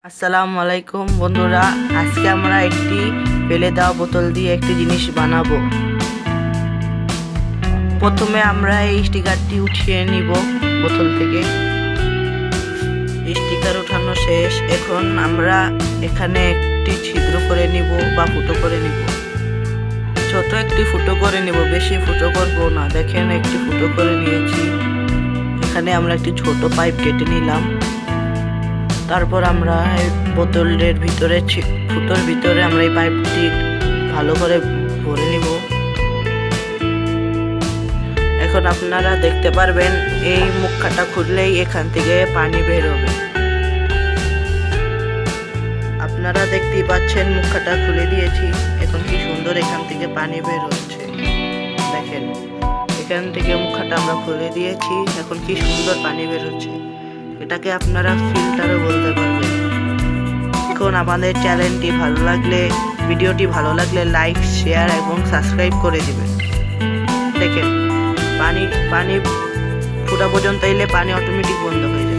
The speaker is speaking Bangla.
আসসালামু আলাইকুম বন্ধুরা, আজকে আমরা একটি ফেলে দেওয়া বোতল দিয়ে একটি জিনিস বানাবো। প্রথমে আমরা এই স্টিকারটি উঠিয়ে নিব বোতল থেকে। স্টিকার উঠানো শেষ। এখন আমরা এখানে একটি ছিদ্র করে নিব বা ফুটো করে নিব। ছোট একটি ফুটো করে নিব, বেশি ফুটো করব না। দেখেন একটি ফুটো করে নিয়েছি। এখানে আমরা একটি ছোট পাইপ কেটে নিলাম। তারপর আমরা বোতলের ভিতরে ফুটোর ভিতরে আমরা এই পাইপটি ভালো করে ভরে নিব। এখন আপনারা দেখতে পারবেন এই মুখটা খুললেই এখান থেকে পানি বের হবে। আপনারা দেখতেই পাচ্ছেন মুখটা খুলে দিয়েছি। এখন কি সুন্দর এখান থেকে পানি বের হচ্ছে। দেখেন এখান থেকে মুখটা আমরা খুলে দিয়েছি, এখন কি সুন্দর পানি বের হচ্ছে। এটাকে আপনারা ফিল্টারও বলতে পারবেন। এখন আমাদের চ্যানেলটি ভালো লাগলে, ভিডিওটি ভালো লাগলে লাইক, শেয়ার এবং সাবস্ক্রাইব করে দিবেন। দেখেন পানি ফোটা পর্যন্ত এলে পানি অটোমেটিক বন্ধ হয়ে যাবে।